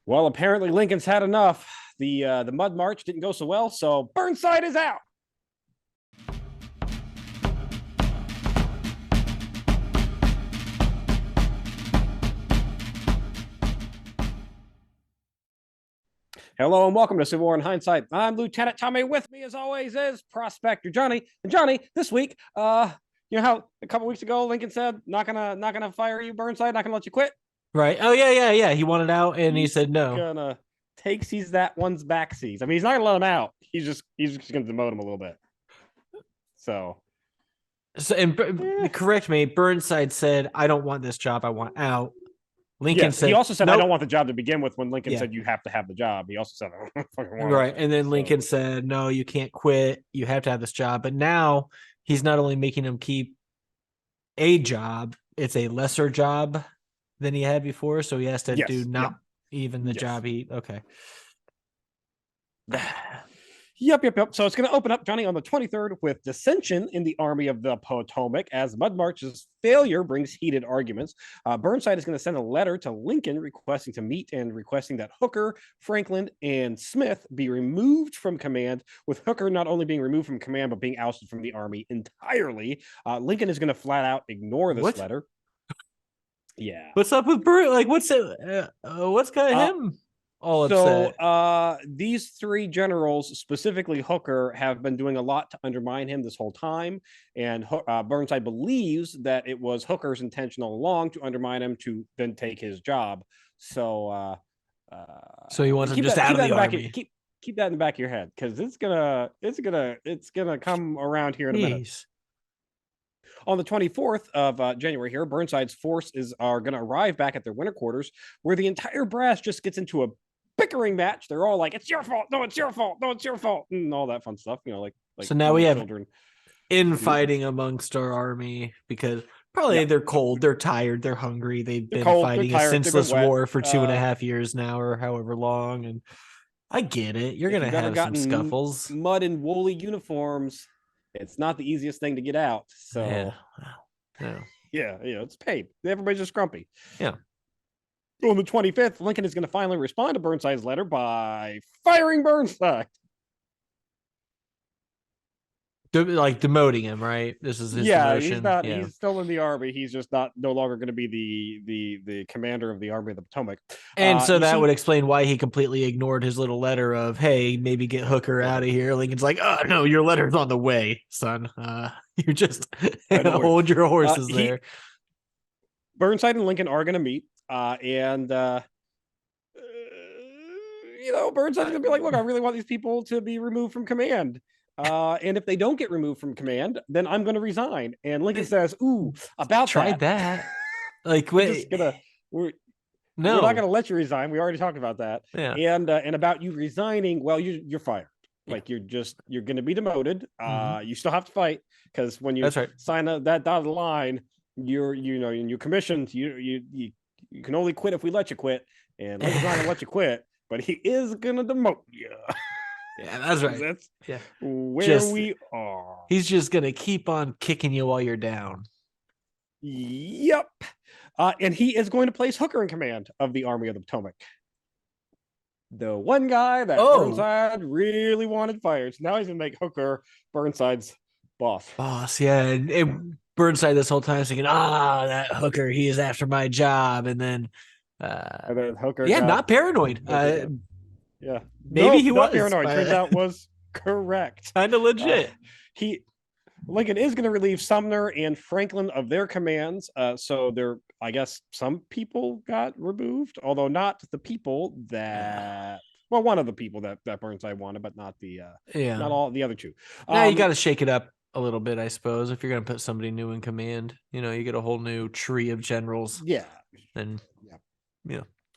Well, apparently Lincoln's had enough. The Mud March didn't go so well, so Burnside is out. Hello and welcome to Civil War in Hindsight. I'm Lieutenant Tommy. With me, as always, is Prospector Johnny. And Johnny, this week, you know how a couple weeks ago Lincoln said, "Not gonna fire you, Burnside. Not gonna let you quit." Right. Oh yeah. He wanted out, and he said no. Gonna seize that one's back seas. I mean, he's not gonna let him out. He's just gonna demote him a little bit. So correct me. Burnside said, "I don't want this job. I want out." Lincoln said, he also said, nope. "I don't want the job to begin with." When Lincoln said, "You have to have the job," he also said, "I don't fucking want right." And then Lincoln said, "No, you can't quit. You have to have this job." But now he's not only making him keep a job; it's a lesser job than he had before. So he has to do not even the job he. Okay. Yep. So it's going to open up, Johnny, on the 23rd with dissension in the Army of the Potomac as Mud March's failure brings heated arguments. Burnside is going to send a letter to Lincoln requesting to meet and requesting that Hooker, Franklin, and Smith be removed from command, with Hooker not only being removed from command, but being ousted from the Army entirely. Lincoln is going to flat out ignore this letter. Yeah. What's up with Burt? Like, what's got him? These three generals, specifically Hooker, have been doing a lot to undermine him this whole time. And Burnside believes that it was Hooker's intention all along to undermine him to then take his job. So he wants him just out of the army. Keep that in the back of your head, because it's gonna come around here in a minute. On the 24th of January here, Burnside's forces are going to arrive back at their winter quarters, where the entire brass just gets into a bickering match. They're all like, "It's your fault. No, it's your fault. No, it's your fault," and all that fun stuff. Like so now we have infighting amongst our army, because probably they're cold, they're tired, they're hungry. They've been fighting a senseless war for 2.5 years now, or however long. And I get it. You're going to have some scuffles. Mud and woolly uniforms. It's not the easiest thing to get out. So it's paid. Everybody's just grumpy. Yeah. On the 25th, Lincoln is going to finally respond to Burnside's letter by firing Burnside. Like demoting him, right? This is his demotion. He's still in the army. He's just no longer going to be the commander of the Army of the Potomac. And so that would explain why he completely ignored his little letter of, "Hey, maybe get Hooker out of here." Lincoln's like, "Oh no, your letter's on the way, son. You just hold your horses there." Burnside and Lincoln are going to meet, Burnside's going to be like, "Look, I really want these people to be removed from command. And if they don't get removed from command, then I'm going to resign." And Lincoln says, "Ooh, about that. Like, wait, we're not going to let you resign. We already talked about that. Yeah. And about you resigning, well, you're fired. Like, you're going to be demoted. You still have to fight, because when you sign that dotted line, you're commissioned. You can only quit if we let you quit. And Lincoln's not going to let you quit, but he is going to demote you." Yeah, that's right. That's where we are. He's just going to keep on kicking you while you're down. Yep. And he is going to place Hooker in command of the Army of the Potomac. The one guy that Burnside really wanted fired. So now he's going to make Hooker Burnside's boss. Yeah. And Burnside this whole time is thinking, that Hooker, he is after my job. And then Hooker not paranoid. Yeah, maybe he was paranoid. Turns out was correct. Kind of legit. Lincoln is going to relieve Sumner and Franklin of their commands. So I guess some people got removed, although not the people that. Well, one of the people that Burnside wanted, but not not all the other two. Now you got to shake it up a little bit, I suppose, if you're going to put somebody new in command. You get a whole new tree of generals. Yeah. And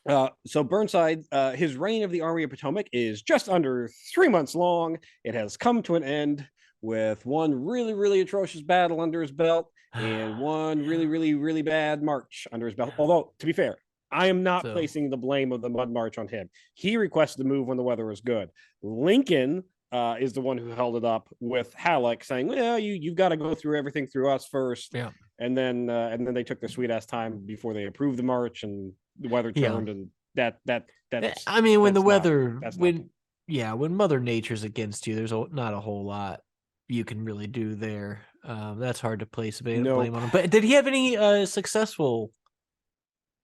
yeah. So Burnside, his reign of the Army of Potomac is just under 3 months long. It has come to an end with one really, really atrocious battle under his belt and one really, really, really bad march under his belt. Although, to be fair, I am not placing the blame of the Mud March on him. He requested the move when the weather was good. Lincoln is the one who held it up, with Halleck saying, "Well, you've got to go through everything through us first." Yeah. And then they took their sweet ass time before they approved the march, and the weather turned, and I mean, when the weather, when Mother Nature's against you, there's not a whole lot you can really do there. That's hard to place blame on him. But did he have any successful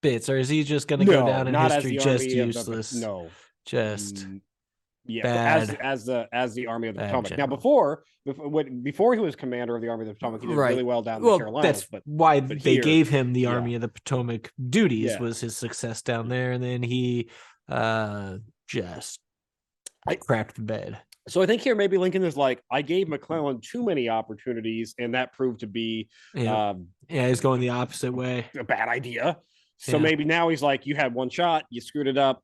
bits, or is he just going to go down in history just useless? Just bad, as the Army of the Potomac. General. Now, before he was commander of the Army of the Potomac, he did really well down in the Carolinas. That's why they gave him the Army of the Potomac duties, was his success down there, and then he just crapped the bed. So I think here maybe Lincoln is like, I gave McClellan too many opportunities, and that proved to be he's going the opposite way. A bad idea. So maybe now he's like, you had one shot, you screwed it up.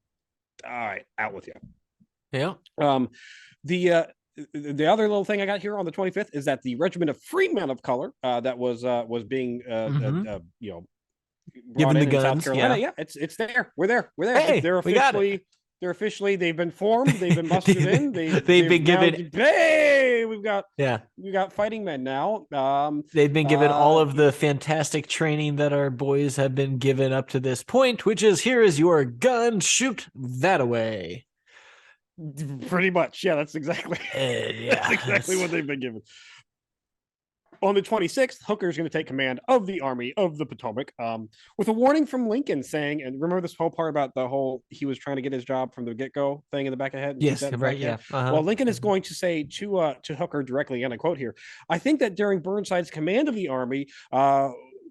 All right, out with you. Yeah. The other little thing I got here on the 25th is that the regiment of freedmen of color that was being given the guns, South Carolina. It's there. We're there. Hey, they're officially they've been formed. They've been mustered in. They've been given. Hey, we've got fighting men now. They've been given all of the fantastic training that our boys have been given up to this point, which is, here is your gun, shoot that away. Pretty much, that's exactly what they've been given. On the 26th, Hooker is going to take command of the Army of the Potomac, with a warning from Lincoln saying, and remember this whole part about he was trying to get his job from the get-go thing in the back of the head? Yes, right, yeah. Well, Lincoln is going to say to Hooker directly, and I quote here, I think that during Burnside's command of the Army,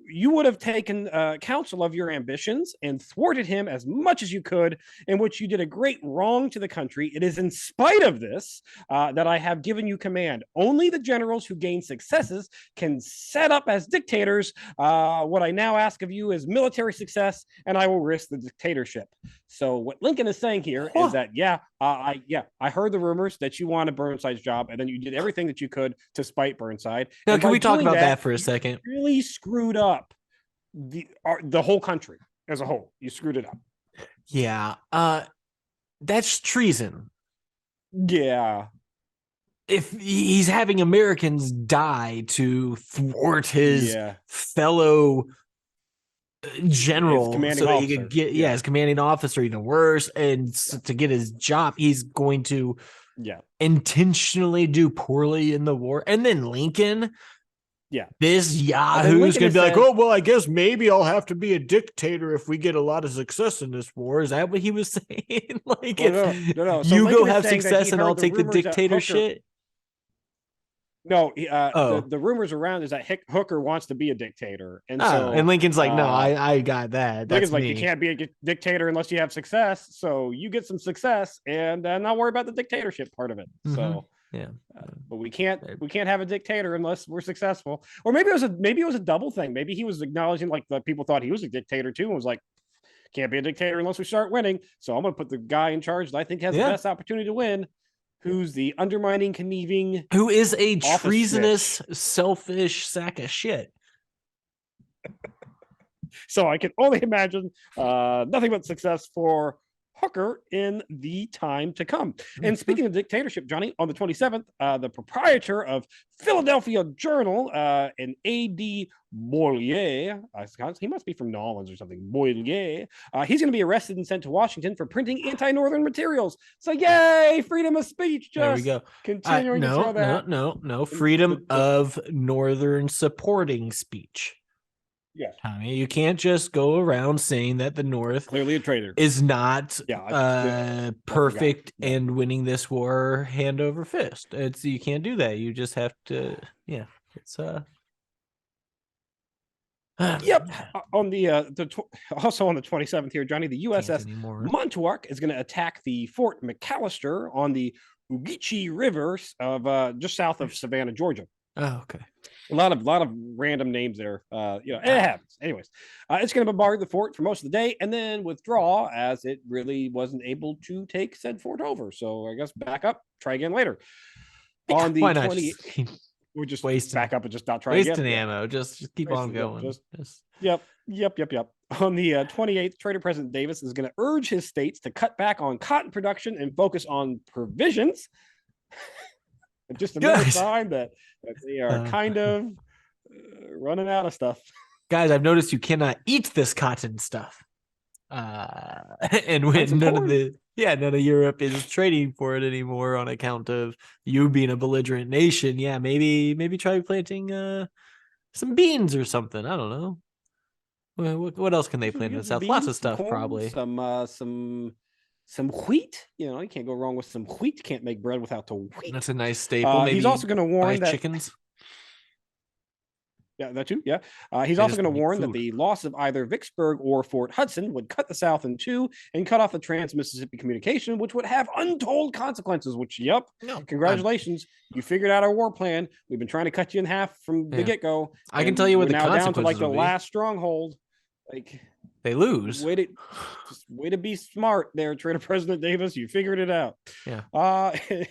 you would have taken counsel of your ambitions and thwarted him as much as you could, in which you did a great wrong to the country. It is in spite of this that I have given you command. Only the generals who gain successes can set up as dictators. What I now ask of you is military success, and I will risk the dictatorship. So what Lincoln is saying here is that, I heard the rumors that you wanted Burnside's job, and then you did everything that you could to spite Burnside. Now, can we talk about that for a second? Really screwed up the whole country as a whole. You screwed it up. Yeah. That's treason. Yeah. If he's having Americans die to thwart his fellow general, so that he could get his commanding officer, even worse, and to get his job, he's going to intentionally do poorly in the war. And then Lincoln, this yahoo's gonna be like, oh well, I guess maybe I'll have to be a dictator if we get a lot of success in this war. Is that what he was saying? Like, no. So you go have success and I'll take the dictator shit. No, the rumors around is that Hooker wants to be a dictator, and and Lincoln's like, no, I got that. That's Lincoln's like, you can't be a dictator unless you have success. So you get some success, and not worry about the dictatorship part of it. Mm-hmm. So but we can't have a dictator unless we're successful. Or maybe it was a double thing. Maybe he was acknowledging, like, the people thought he was a dictator too, and was like, can't be a dictator unless we start winning. So I'm going to put the guy in charge that I think has the best opportunity to win. Who's the undermining, conniving, who is a treasonous, selfish sack of shit. So I can only imagine nothing but success for Hooker in the time to come. And speaking of dictatorship, Johnny, on the 27th, the proprietor of Philadelphia Journal, an A.D. Boilier, he must be from New Orleans or something, Boilier, he's going to be arrested and sent to Washington for printing anti-Northern materials. So yay, freedom of speech. There we go. Continuing to throw that. No, freedom of Northern supporting speech. Yes. Tommy, you can't just go around saying that the North clearly a traitor is not perfect and winning this war hand over fist. You can't do that. You just have to. It's on the also on the 27th here, Johnny, the USS Montauk is going to attack the Fort McAllister on the Ogeechee River of just south of Savannah, Georgia. Oh, okay. A lot of random names there. It happens. Anyways, it's going to bombard the fort for most of the day and then withdraw, as it really wasn't able to take said fort over. So I guess back up, try again later. On the 20th, we're just back up and just not try again. Wasting ammo. Just keep on going. Yep. On the 28th, Trader President Davis is going to urge his states to cut back on cotton production and focus on provisions. Just another sign that they are kind of running out of stuff. Guys, I've noticed you cannot eat this cotton stuff. And when none of Europe is trading for it anymore on account of you being a belligerent nation, yeah, maybe try planting some beans or something. I don't know. What else can they plant in the South? Lots of stuff, corn, probably. Some wheat. You can't go wrong with some wheat. Can't make bread without the wheat. That's a nice staple. Maybe he's also going to warn that chickens. Yeah, that too. Yeah. He's also going to warn that the loss of either Vicksburg or Fort Hudson would cut the South in two and cut off the trans-Mississippi communication, which would have untold consequences, congratulations. You figured out our war plan. We've been trying to cut you in half from the get-go. I can tell you what the consequences down to the last stronghold. They lose. Way to be smart there, Trader President Davis. You figured it out. Yeah.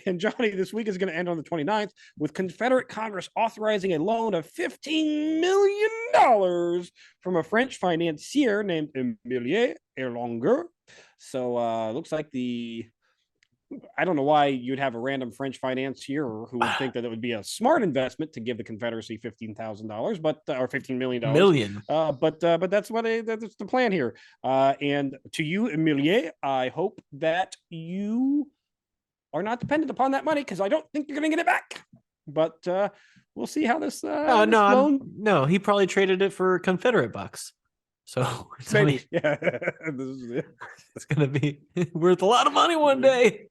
And Johnny, this week is going to end on the 29th with Confederate Congress authorizing a loan of $15 million from a French financier named Emile Erlanger. So looks like I don't know why you'd have a random French financier who would think that it would be a smart investment to give the Confederacy $15,000, or $15 million. But that's that's the plan here. And to you, Emilie, I hope that you are not dependent upon that money, because I don't think you're going to get it back. But we'll see how this. No, he probably traded it for Confederate bucks. So maybe, it's going to be worth a lot of money one day.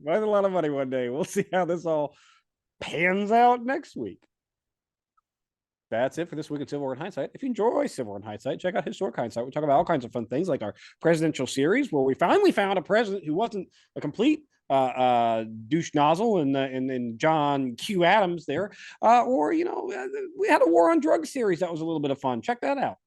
Worth a lot of money one day. We'll see how this all pans out next week. That's it for this week in Civil War in Hindsight. If you enjoy Civil War in Hindsight, check out Historic Hindsight. We talk about all kinds of fun things, like our presidential series, where we finally found a president who wasn't a complete douche nozzle and John Q. Adams there. Or we had a war on drugs series that was a little bit of fun. Check that out.